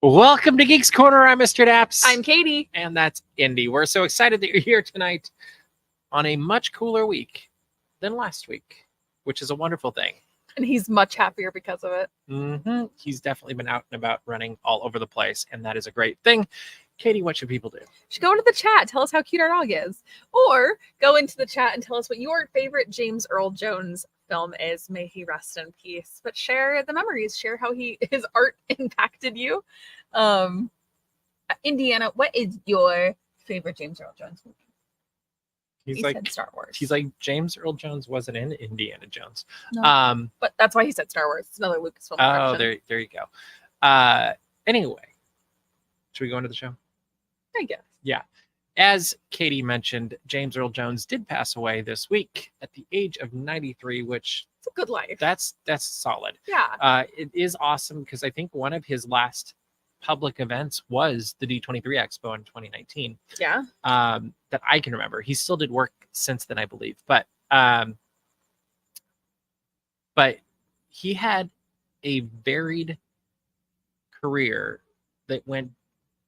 Welcome to Geeks Corner. I'm Mr. Daps. I'm Katie. And that's Indy. We're so excited that you're here tonight on a much cooler week than last week, which is a wonderful thing. And he's much happier because of it. He's definitely been out and about running all over the place, and that is a great thing. Katie, what should people do? Should go into the chat, tell us how cute our dog is. Or go into the chat and tell us what your favorite James Earl Jones film is. May he rest in peace. But share the memories, share how his art impacted you. Indiana, what is your favorite James Earl Jones movie? He said Star Wars. He's like, James Earl Jones wasn't in Indiana Jones. No, but that's why he said Star Wars. It's another Lucasfilm. Oh, there you go. Anyway, should we go into the show? I guess. Yeah. As Katie mentioned, James Earl Jones did pass away this week at the age of 93, which it's a good life. That's solid. Yeah. It is awesome because I think one of his last public events was the D23 Expo in 2019. Yeah. That I can remember. He still did work since then, I believe. But he had a varied career that went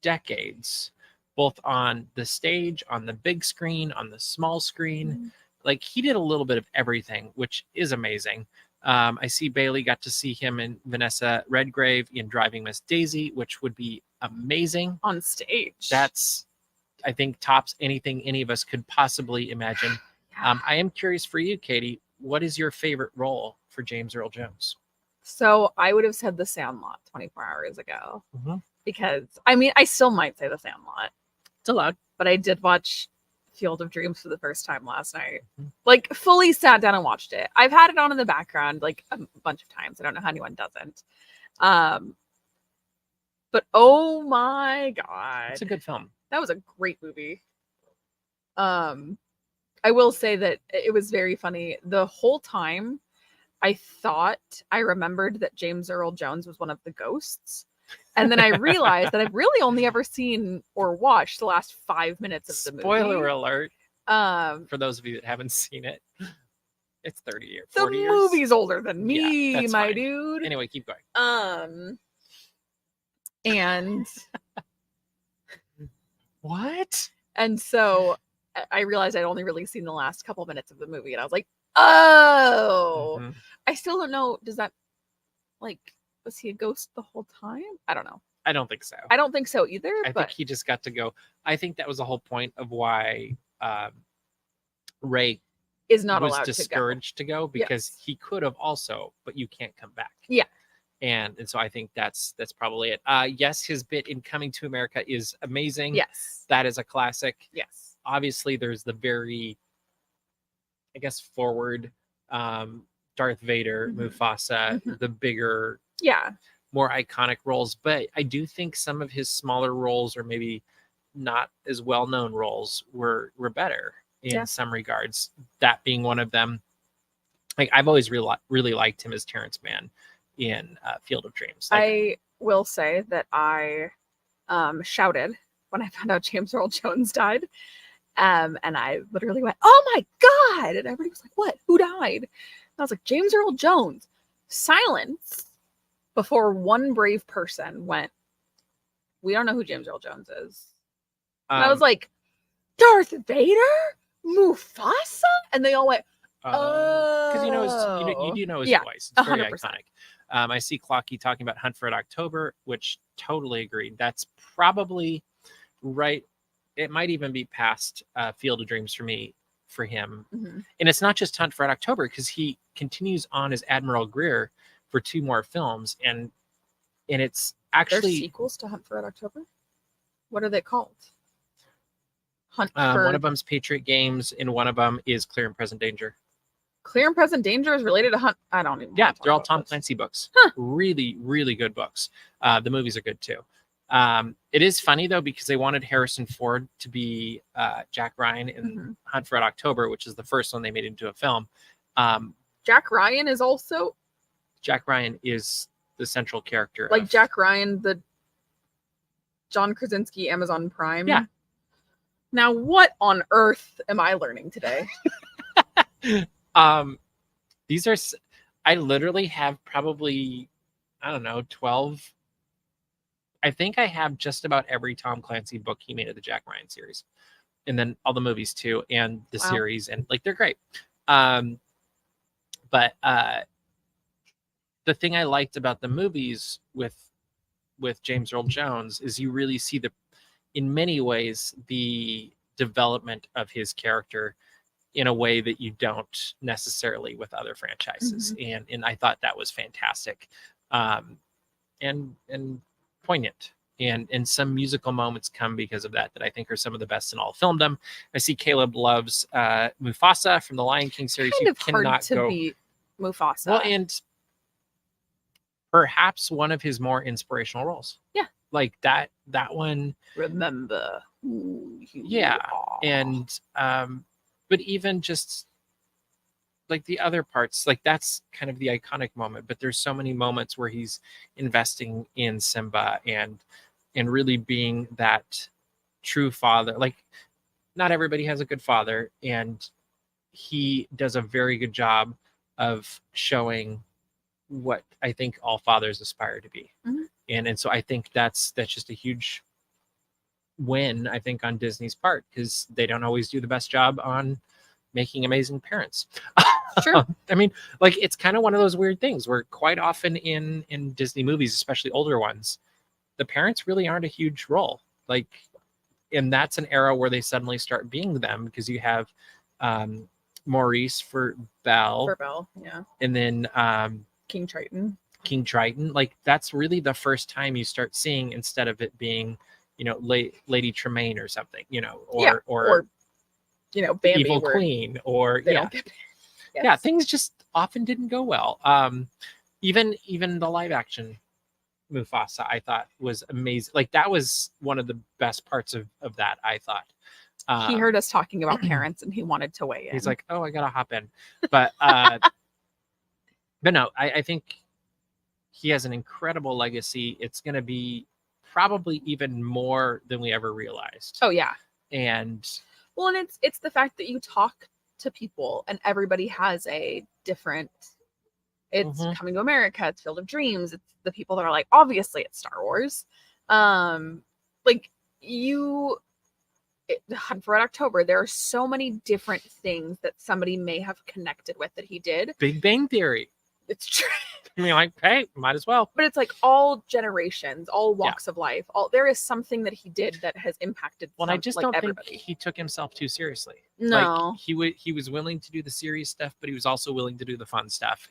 decades, both on the stage, on the big screen, on the small screen. Mm-hmm. Like, he did a little bit of everything, which is amazing. I see Bailey got to see him and Vanessa Redgrave in Driving Miss Daisy, which would be amazing. On stage. That's, I think, tops anything any of us could possibly imagine. Yeah. I am curious for you, Katie, what is your favorite role for James Earl Jones? So I would have said The Sandlot 24 hours ago. Mm-hmm. Because, I mean, I still might say The Sandlot. It's allowed. But I did watch Field of Dreams for the first time last night. Mm-hmm. Like, fully sat down and watched it. I've had it on in the background, like, a bunch of times. I don't know how anyone doesn't. But, oh my God. It's a good film. That was a great movie. I will say that it was very funny. The whole time, I thought I remembered that James Earl Jones was one of the ghosts. And then I realized that I've really only ever seen or watched the last 5 minutes of the movie. Spoiler alert. For those of you that haven't seen it, it's 30 years. 40 years. The movie's older than me, yeah, my fine. dude. Anyway, keep going. And what? And so I realized I'd only really seen the last couple minutes of the movie, and I was like, oh. Mm-hmm. I still don't know. Does that, like, was he a ghost the whole time? I don't know. I don't think so. I don't think so either. I think he just got to go. I think that was the whole point of why Ray is not allowed discouraged to go because yes. he could have also, but you can't come back. Yeah. And so I think that's probably it. Yes, his bit in Coming to America is amazing. Yes. That is a classic. Yes. Obviously, there's the very, I guess, forward Darth Vader, mm-hmm. Mufasa, mm-hmm. the bigger, more iconic roles. But I do think some of his smaller roles, or maybe not as well-known roles, were better in some regards. That being one of them. Like, I've always really liked him as Terrence Mann in Field of Dreams. Like, I will say that I shouted when I found out James Earl Jones died. And I literally went, oh my God. And everybody was like, what? Who died? And I was like, James Earl Jones. Silence before one brave person went, we don't know who James Earl Jones is. And I was like, Darth Vader? Mufasa? And they all went, because you do know his voice. It's very 100%. Iconic. I see Clocky talking about Hunt for Red October, which totally agreed. That's probably right. It might even be past Field of Dreams for him. Mm-hmm. And it's not just Hunt for Red October, because he continues on as Admiral Greer for 2 more films, and it's actually there's sequels to Hunt for Red October. What are they called? One of them's Patriot Games, and one of them is Clear and Present Danger. Clear and Present Danger is related to Hunt. I don't even. Yeah, they're all Tom Clancy books. Huh. Really, really good books. The movies are good too. It is funny though, because they wanted Harrison Ford to be Jack Ryan in mm-hmm. Hunt for Red October, which is the first one they made into a film. Jack Ryan is also. Jack Ryan is the central character. Like Jack Ryan, the John Krasinski Amazon Prime. Yeah. Now, what on earth am I learning today? These are, I literally have probably, I don't know, 12 I think I have just about every Tom Clancy book he made of the Jack Ryan series, and then all the movies too, and the series, and like they're great. But the thing I liked about the movies with James Earl Jones is you really see in many ways, the development of his character in a way that you don't necessarily with other franchises. And I thought that was fantastic. And poignant. And some musical moments come because of that I think are some of the best in all of filmdom. I see Caleb loves Mufasa from the Lion King series. Kind of hard to beat Mufasa. Well, and perhaps one of his more inspirational roles. Yeah. Like that one. Remember who you are. And but even just like the other parts, like that's kind of the iconic moment, but there's so many moments where he's investing in Simba and really being that true father. Like not everybody has a good father, and he does a very good job of showing what I think all fathers aspire to be. And so I think that's just a huge win, I think, on Disney's part, because they don't always do the best job on making amazing parents. Sure. I mean, like it's kind of one of those weird things where quite often in Disney movies, especially older ones, the parents really aren't a huge role. Like, and that's an era where they suddenly start being them, because you have Maurice for Belle. For Belle, yeah. And then King Triton. Like that's really the first time you start seeing, instead of it being, Lady Tremaine or something, or Bambi, Evil Queen, or yeah, things just often didn't go well. Even the live action Mufasa, I thought was amazing. Like that was one of the best parts of that, I thought. He heard us talking about parents and he wanted to weigh in. He's like, oh, I gotta hop in. But but no, I think he has an incredible legacy. It's gonna be probably even more than we ever realized. Oh yeah. And it's the fact that you talk to people and everybody has a different, it's Coming to America, it's Field of Dreams, it's the people that are like, obviously it's Star Wars. Hunt for Red October, there are so many different things that somebody may have connected with that he did. Big Bang Theory. It's true. I mean, like, hey, might as well. But it's like all generations, all walks of life. There is something that he did that has impacted. Well, I just don't everybody. think he took himself too seriously. No, like, he was willing to do the serious stuff, but he was also willing to do the fun stuff.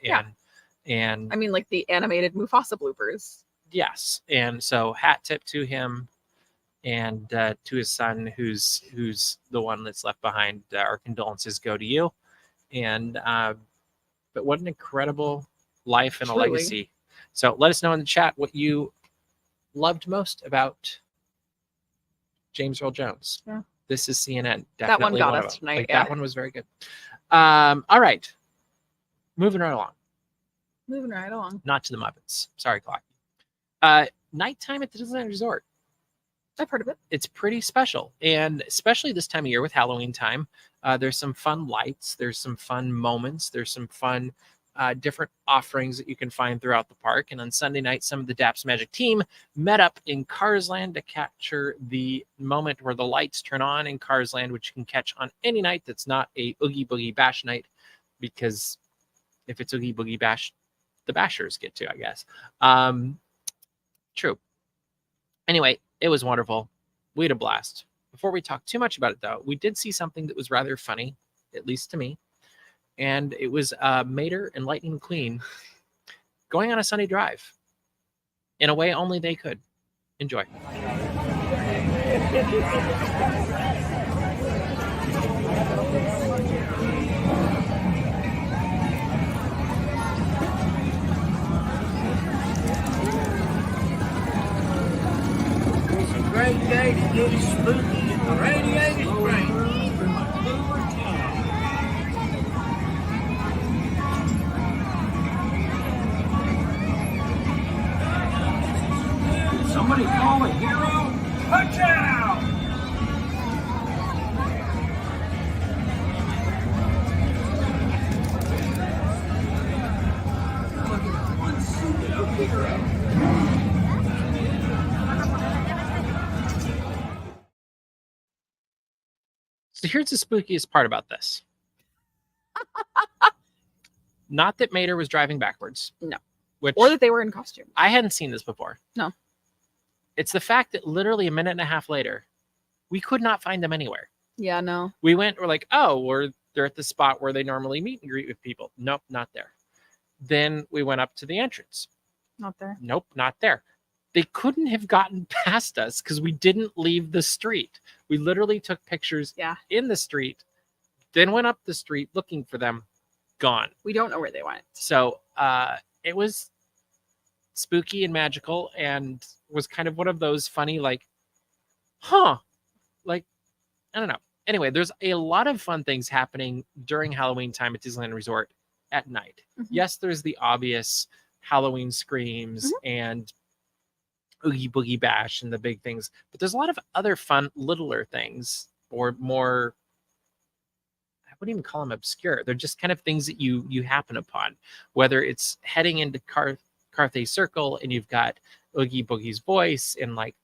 And I mean, like the animated Mufasa bloopers. Yes, and so hat tip to him, and to his son, who's the one that's left behind. Our condolences go to you, and but what an incredible life and a legacy. So let us know in the chat what you loved most about James Earl Jones. Yeah. This is CNN. Definitely that one got us tonight. That one was very good. All right. Moving right along. Not to the Muppets. Sorry, Clocky. Nighttime at the Disneyland Resort. I've heard of it. It's pretty special. And especially this time of year with Halloween time, there's some fun lights. There's some fun moments. There's some fun different offerings that you can find throughout the park. And on Sunday night, some of the Daps Magic team met up in Cars Land to capture the moment where the lights turn on in Cars Land, which you can catch on any night that's not a Oogie Boogie Bash night, because if it's Oogie Boogie Bash, the Bashers get to, I guess. True. Anyway, it was wonderful. We had a blast. Before we talk too much about it, though, we did see something that was rather funny, at least to me. And it was Mater and Lightning McQueen going on a Sunday drive in a way only they could. Enjoy. Great day to get spooky in the radiated spring. Somebody call a hero? Punch out! Look at one superhero. So here's the spookiest part about this. Not that Mater was driving backwards. No. Which Or that they were in costume. I hadn't seen this before. No. It's the fact that literally a minute and a half later, we could not find them anywhere. Yeah, no. We went, we're like, oh, they're at the spot where they normally meet and greet with people. Nope, not there. Then we went up to the entrance. Not there. Nope, not there. They couldn't have gotten past us because we didn't leave the street. We literally took pictures in the street, then went up the street looking for them. Gone. We don't know where they went. So it was spooky and magical and was kind of one of those funny, like, I don't know. Anyway, there's a lot of fun things happening during Halloween time at Disneyland Resort at night. Mhm. Yes, there's the obvious Halloween screams and Oogie Boogie Bash and the big things, but there's a lot of other fun, littler things, or more, I wouldn't even call them obscure. They're just kind of things that you happen upon, whether it's heading into Carthay Circle and you've got Oogie Boogie's voice and like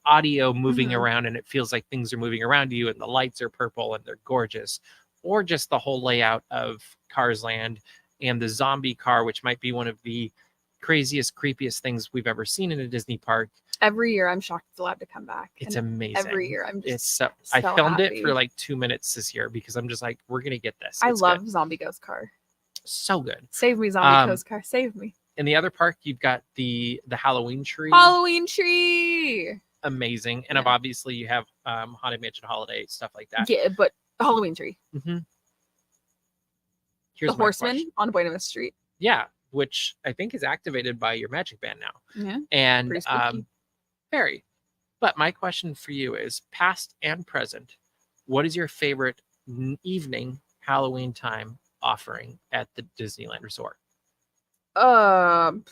audio moving around, and it feels like things are moving around you and the lights are purple and they're gorgeous, or just the whole layout of Cars Land and the zombie car, which might be one of the craziest, creepiest things we've ever seen in a Disney park. Every year I'm shocked it's allowed to come back. It's amazing. Every year I'm just it's so I filmed happy. it for like 2 minutes this year because I'm just like, we're gonna get this. I It's love good. Zombie Ghost Car. So good. Save me, Zombie Ghost Car. Save me. In the other park, you've got the Halloween tree. Halloween tree. Amazing. And obviously you have Haunted Mansion Holiday, stuff like that. Yeah, but Halloween tree. Mm-hmm. Here's the Horseman on Buena Vista Street. Yeah, which I think is activated by your Magic Band now. Yeah. And pretty spooky. very. But my question for you is, past and present, what is your favorite evening Halloween time offering at the Disneyland Resort? Because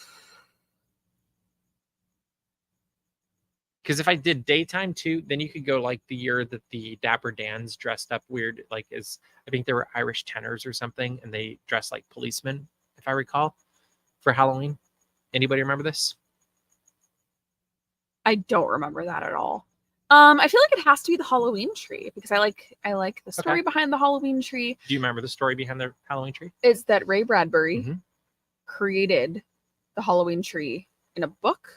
if I did daytime too, then you could go like the year that the Dapper Dans dressed up weird, like as I think they were Irish tenors or something, and they dressed like policemen, if I recall, for Halloween. Anybody remember this? I don't remember that at all. I feel like it has to be the Halloween tree because I like the story behind the Halloween tree. Do you remember the story behind the Halloween tree? It's that Ray Bradbury created the Halloween tree in a book,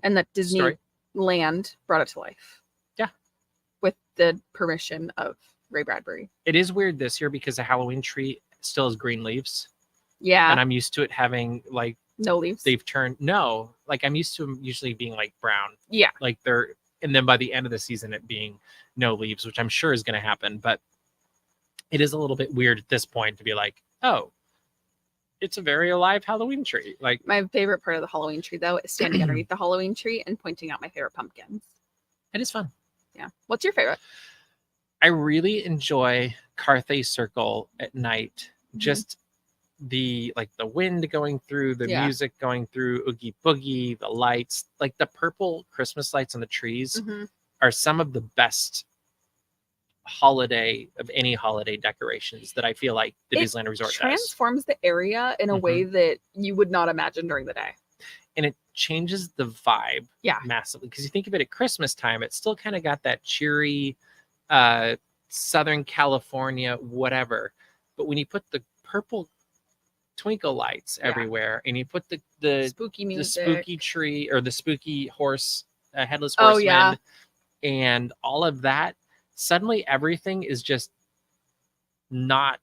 and that Disneyland brought it to life. Yeah, with the permission of Ray Bradbury. It is weird this year because the Halloween tree still has green leaves. Yeah, and I'm used to it having like no leaves. They've turned like I'm used to them usually being like brown. Yeah, like they're. And then by the end of the season, it being no leaves, which I'm sure is going to happen. But it is a little bit weird at this point to be like, oh, it's a very alive Halloween tree. Like, my favorite part of the Halloween tree, though, is standing underneath the Halloween tree and pointing out my favorite pumpkins. It is fun. Yeah. What's your favorite? I really enjoy Carthay Circle at night. Just the wind going through, the music going through, Oogie Boogie, the lights, like the purple Christmas lights on the trees are some of the best holiday decorations that I feel like the Disneyland Resort transforms the area in a way that you would not imagine during the day. And it changes the vibe massively. Because you think of it at Christmas time, it's still kind of got that cheery Southern California, whatever. But when you put the purple twinkle lights everywhere and you put the spooky music, the spooky tree or the spooky horse, headless horseman, and all of that, suddenly everything is just not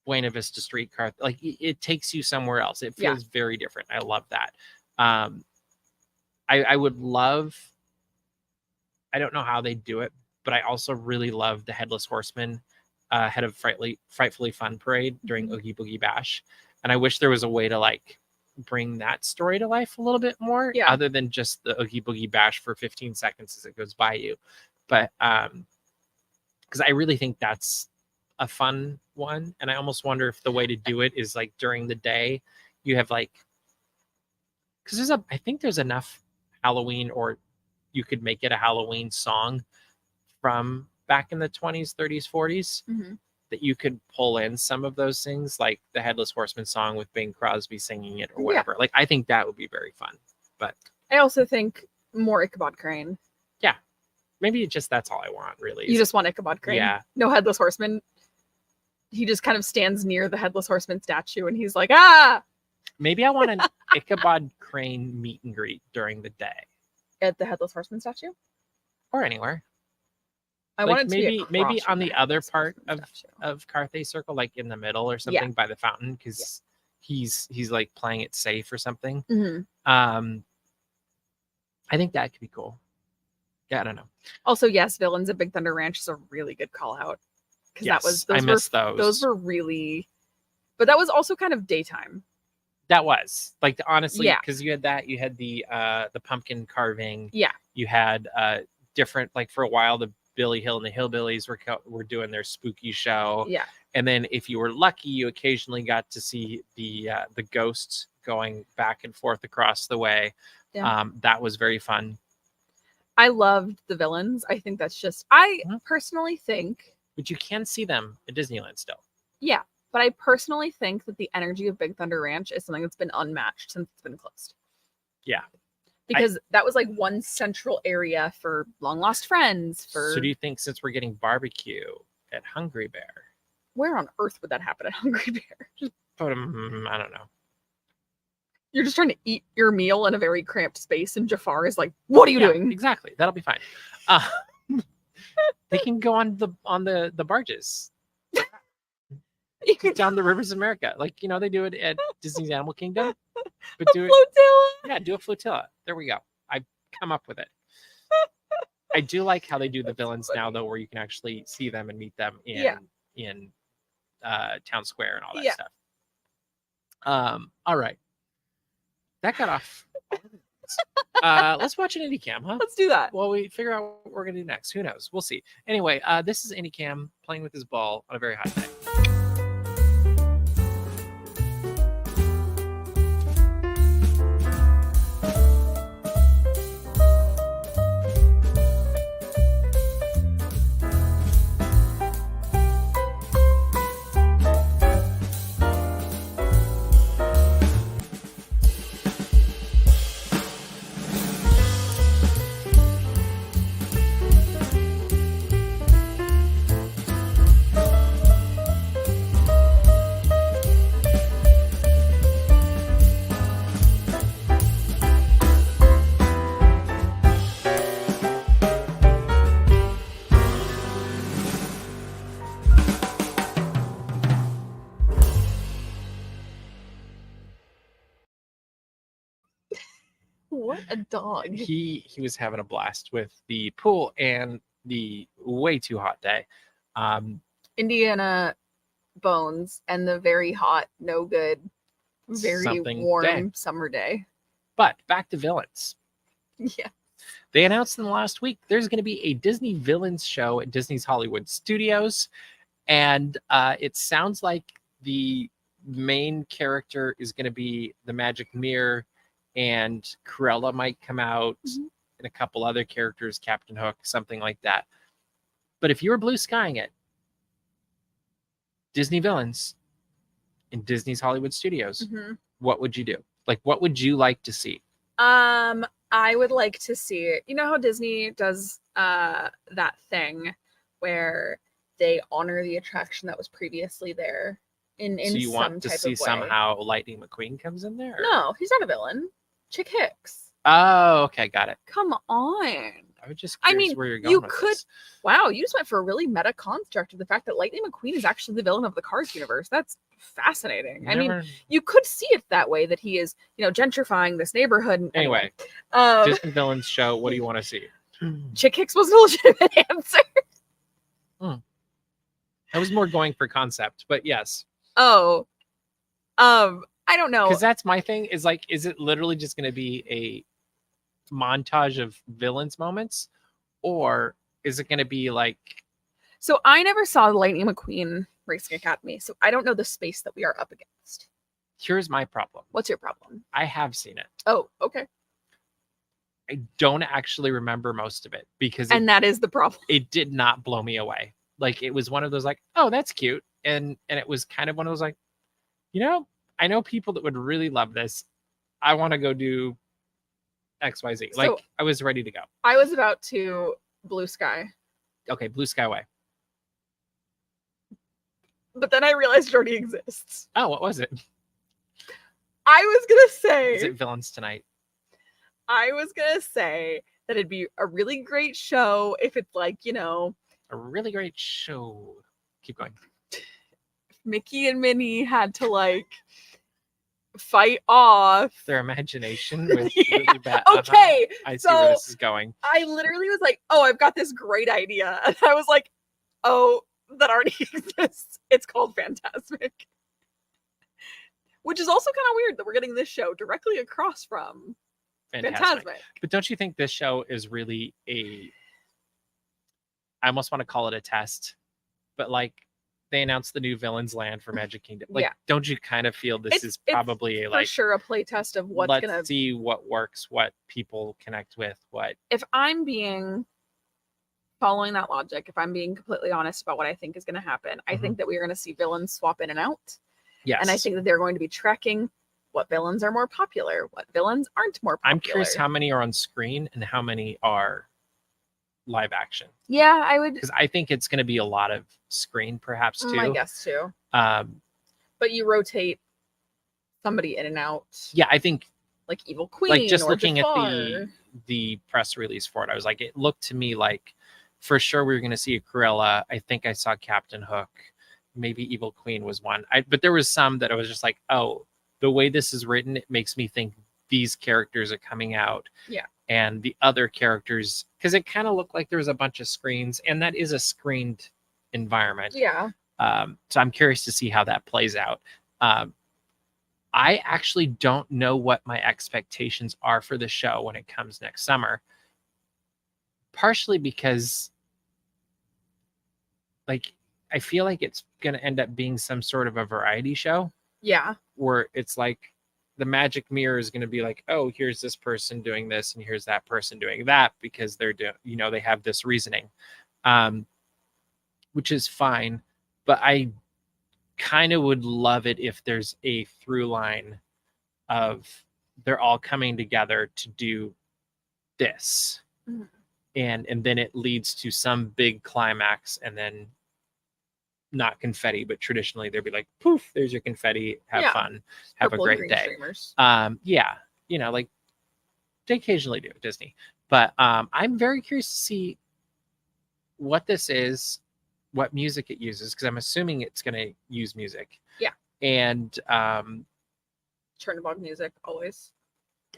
Buena Vista streetcar. Like it takes you somewhere else. It feels very different. I love that. I would love, I don't know how they do it, but I also really love the headless horseman head of Frightfully Fun parade during Oogie Boogie Bash. And I wish there was a way to like bring that story to life a little bit more other than just the Oogie Boogie Bash for 15 seconds as it goes by you. But because I really think that's a fun one. And I almost wonder if the way to do it is like during the day you have like, because I think there's enough Halloween, or you could make it a Halloween song from back in the 20s, 30s, 40s that you could pull in some of those things, like the Headless Horseman song with Bing Crosby singing it or whatever. Like I think that would be very fun. But I also think more Ichabod Crane. maybe just that's all I want, really. You just want Ichabod Crane. Yeah. No Headless Horseman. He just kind of stands near the Headless Horseman statue and he's like, ah! Maybe I want an Ichabod Crane meet and greet during the day. At the Headless Horseman statue? Or anywhere. I Like, want it to be maybe across on from the other Headless part Horseman of statue. Carthay Circle, like in the middle or something by the fountain, because he's like playing it safe or something. Mm-hmm. I think that could be cool. Yeah, I don't know. Also, yes, Villains at Big Thunder Ranch is a really good call out. Because Yes, I miss those. Those were really, but that was also kind of daytime. That was like honestly, Yeah. because you had the pumpkin carving. Yeah. You had different, like for a while the Billy Hill and the Hillbillies were doing their spooky show. Yeah. And then if you were lucky, you occasionally got to see the ghosts going back and forth across the way. Yeah. That was very fun. I loved the Villains. I think that's just, I Mhm. personally think, But you can see them at Disneyland still. yeah, but I personally think that the energy of Big Thunder Ranch is something that's been unmatched since it's been closed. Yeah. Because that was like one central area for Long Lost Friends. So do you think since we're getting barbecue at Hungry Bear, Where on earth would that happen at Hungry Bear? just put them, I don't know. You're just trying to eat your meal in a very cramped space, and Jafar is like, "What are you doing?" Exactly. That'll be fine. They can go on the barges down the rivers of America, like they do it at Disney's Animal Kingdom. But do it, Flotilla. do a flotilla. There we go. I've come up with it. I do like how they do the villains now, though, where you can actually see them and meet them in Town Square and all that stuff. All right, that got off. Let's watch an indie cam, huh? Let's do that. Well, we figure out what we're gonna do next. Who knows? We'll see. Anyway, this is indie cam playing with his ball on a very hot day. What a dog. He was having a blast with the pool and the way too hot day. Indiana Bones and the very hot, no good, very Something warm day. summer day. But back to villains. Yeah. They announced in the last week there's going to be a Disney villains show at Disney's Hollywood Studios. And it sounds like the main character is going to be the Magic Mirror, and Cruella might come out, and a couple other characters, Captain Hook, something like that. But if you were blue skying it, Disney villains in Disney's Hollywood Studios, what would you do? Like, what would you like to see? I would like to see it. You know how Disney does that thing where they honor the attraction that was previously there in So you some want to type see of way. somehow Lightning McQueen comes in there? or- No, he's not a villain. Chick Hicks. Oh, okay, got it. Come on. I was just I curious mean, where you're going you with could- this. Wow, you just went for a really meta construct of the fact that Lightning McQueen is actually the villain of the Cars universe. That's fascinating. I mean, Never- you could see it that way, that he is, gentrifying this neighborhood. Anyway, um, Disney villains show. What do you want to see? Chick Hicks was a legitimate answer. I was more going for concept, but yes, Oh, I don't know. because that's my thing. Is like, is it literally just going to be a montage of villains moments, or is it going to be like? So I never saw the Lightning McQueen Racing Academy, so I don't know the space that we are up against. Here's my problem. What's your problem? I have seen it. Oh, okay. I don't actually remember most of it because And that is the problem. it did not blow me away. Like, it was one of those like, oh, that's cute, and it was kind of one of those like, I know people that would really love this. I want to go do XYZ. Like, So- I was ready to go. I was about to Blue Sky. Okay, Blue Skyway. But then I realized it already exists. Oh, what was it? I was gonna say. Is it Villains Tonight? I was gonna say that it'd be a really great show if it's like, you know, A really great show. Keep going. Mickey and Minnie had to like fight off Their imagination with Yeah, really bad. okay, I see where this is going. I literally was like, oh, I've got this great idea. And I was like, oh, that already exists. It's called Phantasmic. Which is also kind of weird that we're getting this show directly across from Phantasmic. But don't you think this show is really I almost want to call it a test, but like they announced the new Villains Land for Magic Kingdom. Like, don't you kind of feel this is probably for sure a play test of what's let's gonna see what works, what people connect with, what. If I'm being following that logic, if I'm being completely honest about what I think is going to happen, I think that we are going to see villains swap in and out. Yes. And I think that they're going to be tracking what villains are more popular, what villains aren't more popular. I'm curious how many are on screen and how many are live action. Yeah, I would. Because I think it's going to be a lot of screen, perhaps, too. I guess, too. But you rotate somebody in and out. Yeah, I think. Like Evil Queen. Like, just or looking Jafar. at the press release for it, I was like, it looked to me like for sure we were going to see a Cruella. I think I saw Captain Hook. Maybe Evil Queen was one. But there was some that I was just like, oh, the way this is written, it makes me think these characters are coming out. Yeah. And the other characters, because it kind of looked like there was a bunch of screens, and that is a screened environment. Yeah. So I'm curious to see how that plays out. I actually don't know what my expectations are for the show when it comes next summer. Partially because, like, I feel like it's going to end up being some sort of a variety show. Yeah. Where it's like the magic mirror is going to be like, oh, here's this person doing this and here's that person doing that because they're doing, you know, they have this reasoning, which is fine. But I kind of would love it if there's a through line of they're all coming together to do this. Mm-hmm. And then it leads to some big climax, and then not confetti, but traditionally they'd be like, poof, there's your confetti, have fun, have Purple a great day. Streamers. Yeah, you know, like they occasionally do Disney, but I'm very curious to see what this is, what music it uses, because I'm assuming it's going to use music. Yeah. And Chernobog music, always.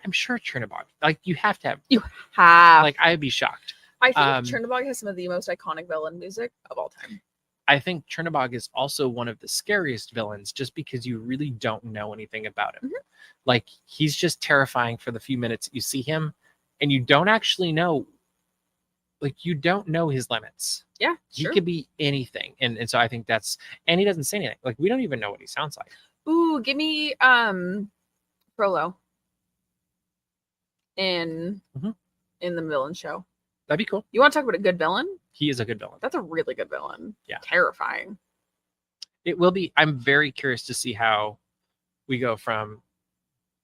I'm sure Chernobog, like you have to have. You have. Like, I'd be shocked. I think Chernobog has some of the most iconic villain music of all time. I think Chernobog is also one of the scariest villains just because you really don't know anything about him. Mm-hmm. Like, he's just terrifying for the few minutes you see him, and you don't actually know, like, you don't know his limits. Yeah, He could be anything. And so I think that's, and he doesn't say anything. Like, we don't even know what he sounds like. Ooh, give me Frollo in the villain show. That'd be cool. You want to talk about a good villain? He is a good villain. That's a really good villain. Yeah. Terrifying. It will be. I'm very curious to see how we go from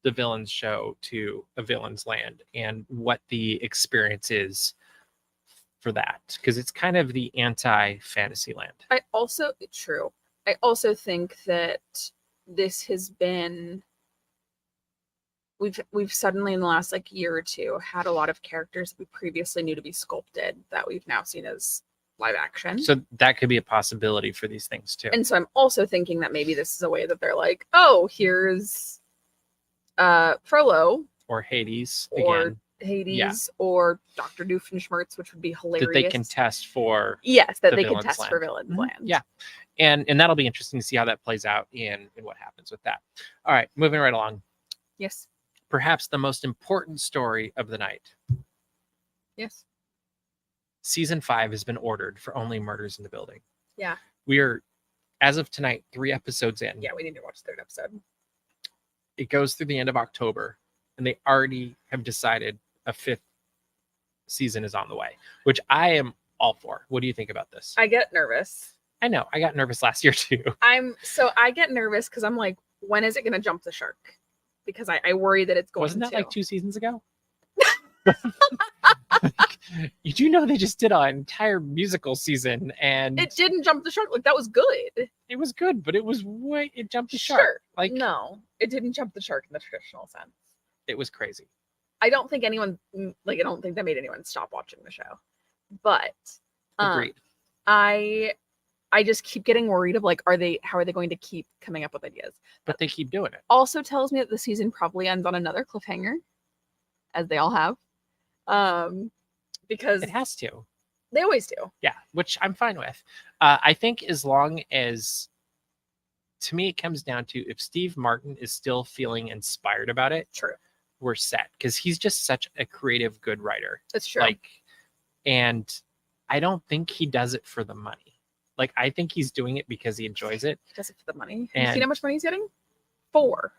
the villains show to a villain's land and what the experience is for that. Because it's kind of the anti-fantasy land. I also think that this has been, we've suddenly in the last like year or two had a lot of characters that we previously knew to be sculpted that we've now seen as live action. So that could be a possibility for these things too. And so I'm also thinking that maybe this is a way that they're like, oh, here's Frollo or Hades or Hades or Dr. Doofenshmirtz, which would be hilarious. That they can test for that they can test for Villains Land. Yeah. And that'll be interesting to see how that plays out in what happens with that. All right, moving right along. Yes. Perhaps the most important story of the night. Yes. Season 5 has been ordered for Only Murders in the Building. Yeah. We are, as of tonight, 3 episodes in. Yeah, we need to watch the 3rd episode. It goes through the end of October, and they already have decided a 5th season is on the way, which I am all for. What do you think about this? I get nervous. I know. I got nervous last year too. I get nervous because I'm like, when is it going to jump the shark? Because I worry that it's going to. Wasn't that like 2 seasons ago? You do know they just did an entire musical season, and It didn't jump the shark. Like, that was good. it was good, but it jumped the Sure. shark. Like, no, it didn't jump the shark in the traditional sense. it was crazy. I don't think that made anyone stop watching the show. But Agreed. I just keep getting worried of like, how are they going to keep coming up with ideas? But they keep doing it. Also tells me that the season probably ends on another cliffhanger, as they all have. Because It has to. they always do. Yeah, which I'm fine with. I think as long as, to me, it comes down to if Steve Martin is still feeling inspired about it, True. we're set. Because he's just such a creative, good writer. It's true. Like, and I don't think he does it for the money. Like, I think he's doing it because he enjoys it. He does it for the money. Have you And- seen how much money he's getting? 4.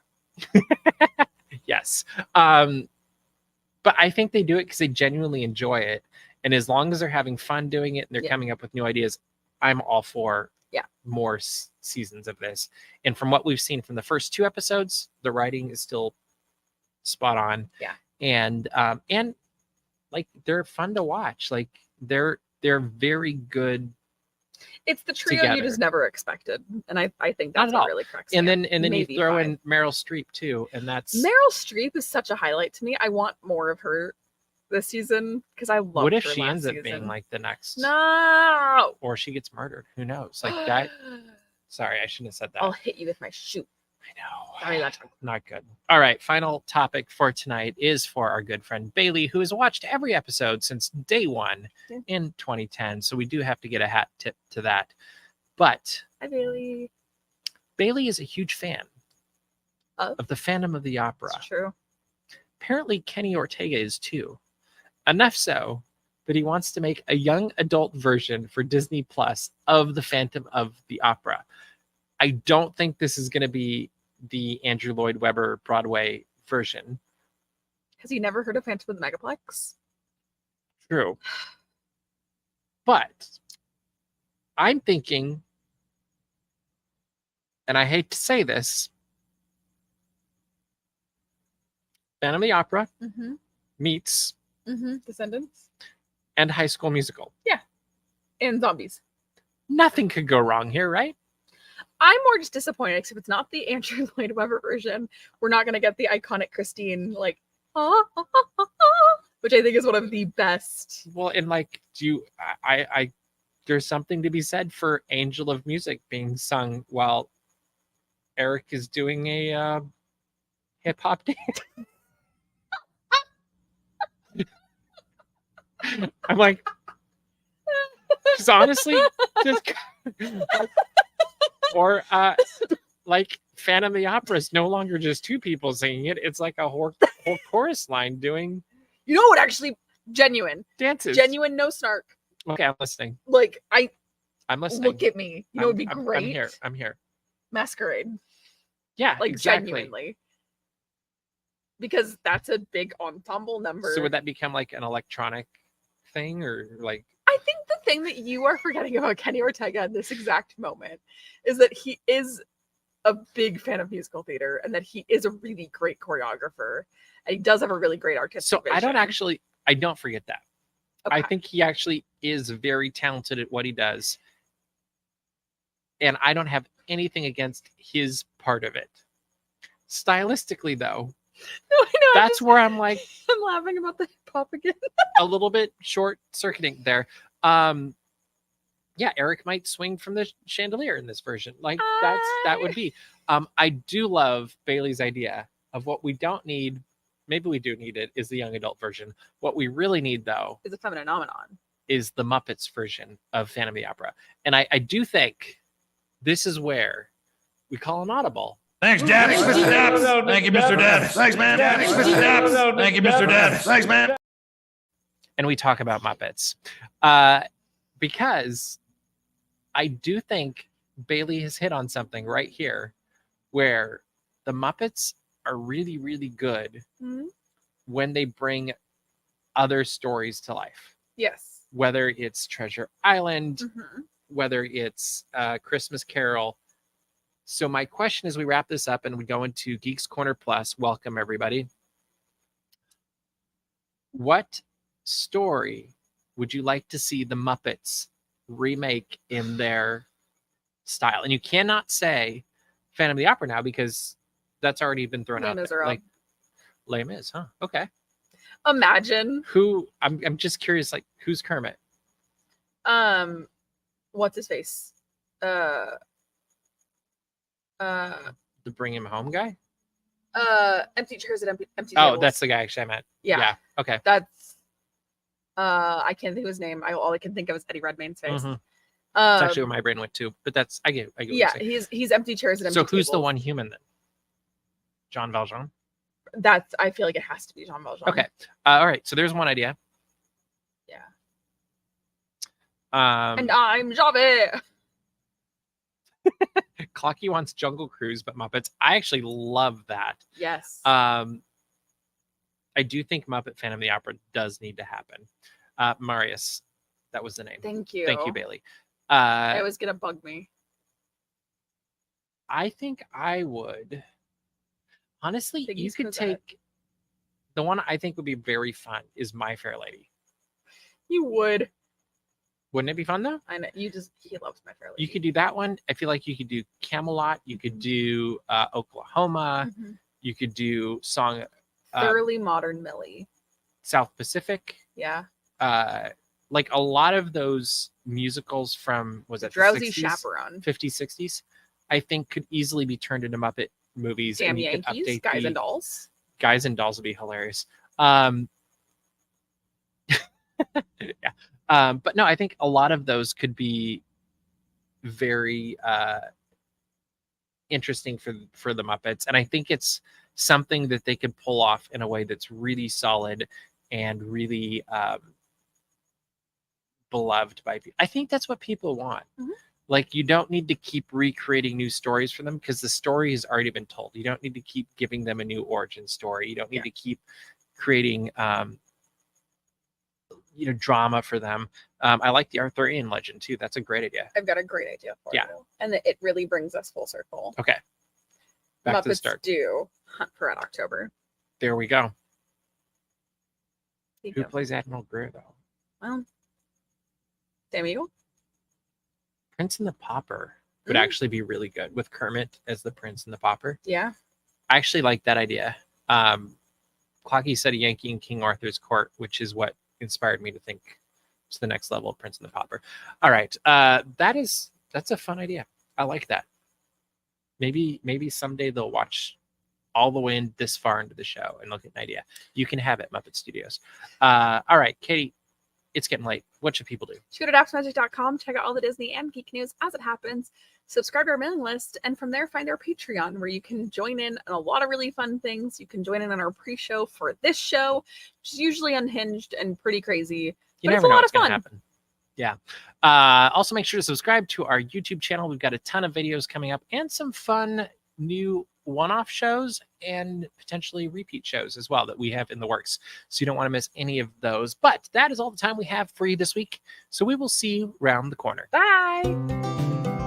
Yes. But I think they do it because they genuinely enjoy it. And as long as they're having fun doing it and they're Yeah. coming up with new ideas, I'm all for more seasons of this. And from what we've seen from the first 2 episodes, the writing is still spot on. Yeah. And like, they're fun to watch. Like, they're very good. It's the trio you Together. just never expected, and I think Not that's at all. what really cracks And me then up. you Maybe throw 5. in Meryl Streep too, and that's Meryl Streep is such a highlight to me. I want more of her this season because I love. what if her she last ends up season. being like the next, No, or she gets murdered? Who knows? Like that. Sorry, I shouldn't have said that. I'll hit you with my shoe. I know. Sorry, that's Not good. All right, final topic for tonight is for our good friend Bailey, who has watched every episode since day 1 Yeah. in 2010. So we do have to get a hat tip to that. But Hi, Bailey. Bailey is a huge fan of the Phantom of the Opera. It's true. Apparently, Kenny Ortega is too. Enough so that he wants to make a young adult version for Disney Plus of the Phantom of the Opera. I don't think this is going to be the Andrew Lloyd Webber Broadway version. Has he never heard of Phantom of the Megaplex? True. But I'm thinking, and I hate to say this, Phantom of the Opera Mm-hmm. meets Mm-hmm. Descendants and High School Musical. and zombies. Nothing could go wrong here, right? I'm more just disappointed because if it's not the Andrew Lloyd Webber version, we're not going to get the iconic Christine, like, which I think is one of the best. Well, and like, I there's something to be said for Angel of Music being sung while Eric is doing a hip hop dance. I'm like, just honestly, just or like Phantom of the Opera is no longer just 2 people singing it; it's like a whole chorus line doing You know what? Actually, genuine, dances. no snark. Okay, I'm listening. Like, I'm listening. look at me. You know, it'd be great. I'm here. I'm here. Masquerade, Yeah, like exactly. genuinely, because that's a big ensemble number. So would that become like an electronic thing, or like? I think the thing that you are forgetting about Kenny Ortega in this exact moment is that he is a big fan of musical theater and that he is a really great choreographer and he does have a really great artistic So vision. I don't forget that. Okay. I think he actually is very talented at what he does. And I don't have anything against his part of it. Stylistically, though, No, I know. that's where I'm like I'm laughing about the hip hop again. a little bit short circuiting there. Yeah, Eric might swing from the chandelier in this version. Like that would be. I do love Bailey's idea of what we don't need. Maybe we do need it, is the young adult version. What we really need, though, Is a phenomenon. is the Muppets version of Phantom of the Opera. And I do think this is where we call an audible. Thanks, Dad. Mr. Daps. Thank you, Mr. Daps. Thanks, man. Mr. Daps. Thank you, Mr. Daps. Thanks, man. And we talk about Muppets. Because I do think Bailey has hit on something right here where the Muppets are really, really good Mhm. when they bring other stories to life. Yes. Whether it's Treasure Island, Mhm. whether it's Christmas Carol. So my question as we wrap this up and we go into Geeks Corner Plus, welcome everybody. What story would you like to see the Muppets remake in their style? And you cannot say Phantom of the Opera now because that's already been thrown out there. Like Les Mis, huh? Okay. Imagine who I'm just curious, like who's Kermit? What's his face? The Bring Him Home guy? Empty chairs at empty tables. That's the guy actually I meant. Yeah. Okay. That's I can't think of his name. All I can think of is Eddie Redmayne's face. Mm-hmm. It's actually where my brain went to, but that's I get yeah, he's empty chairs and empty So who's tables. the one human then? Jean Valjean? That's I feel like it has to be Jean Valjean. Okay. All right. So there's one idea. Yeah. And I'm Javert. Clocky wants Jungle Cruise, but Muppets. I actually love that. Yes. I do think Muppet Phantom of the Opera does need to happen. Marius, that was the name. Thank you. Thank you, Bailey. It was gonna bug me. I think I would. Honestly, you could take the one I think would be very fun is My Fair Lady. You would. Wouldn't it be fun though? I know he loves My Fair Lady. You could do that one. I feel like you could do Camelot. You could do Oklahoma. Mm-hmm. You could do Song. Thoroughly Modern Millie. South Pacific. Yeah. Like a lot of those musicals from was it Drowsy 60s, Chaperone, 50s, 60s, I think could easily be turned into Muppet movies. Damn and you Yankees, could update Guys and Dolls. Guys and Dolls would be hilarious. Yeah. But no, I think a lot of those could be very interesting for the Muppets, and I think it's something that they could pull off in a way that's really solid and really beloved by people. I think that's what people want. Mm-hmm. Like you don't need to keep recreating new stories for them because the story has already been told. You don't need to keep giving them a new origin story. You don't need to keep creating drama for them. I like the Arthurian legend too. That's a great idea. I've got a great idea for you. And it really brings us full circle. Okay. Back Muppets to the start. do Hunt for Red October. There we go. Who plays Admiral Greer though? Well, Sam Eagle. Prince and the Pauper would actually be really good with Kermit as the Prince and the Pauper. Yeah. I actually like that idea. Clocky said a Yankee in King Arthur's Court, which is what inspired me to think it's the next level of Prince and the Pauper. All right. That's a fun idea. I like that. Maybe someday they'll watch all the way in this far into the show and they'll get an idea. You can have it, Muppet Studios. All right, Katie, it's getting late. What should people do? Shoot at appsmagic.com. Check out all the Disney and geek news as it happens. Subscribe to our mailing list, and from there find our Patreon, where you can join in on a lot of really fun things. You can join in on our pre-show for this show, which is usually unhinged and pretty crazy. You never know what's going to happen. Yeah. Also, make sure to subscribe to our YouTube channel. We've got a ton of videos coming up and some fun new one-off shows and potentially repeat shows as well that we have in the works. So you don't want to miss any of those. But that is all the time we have for you this week. So we will see you around the corner. Bye.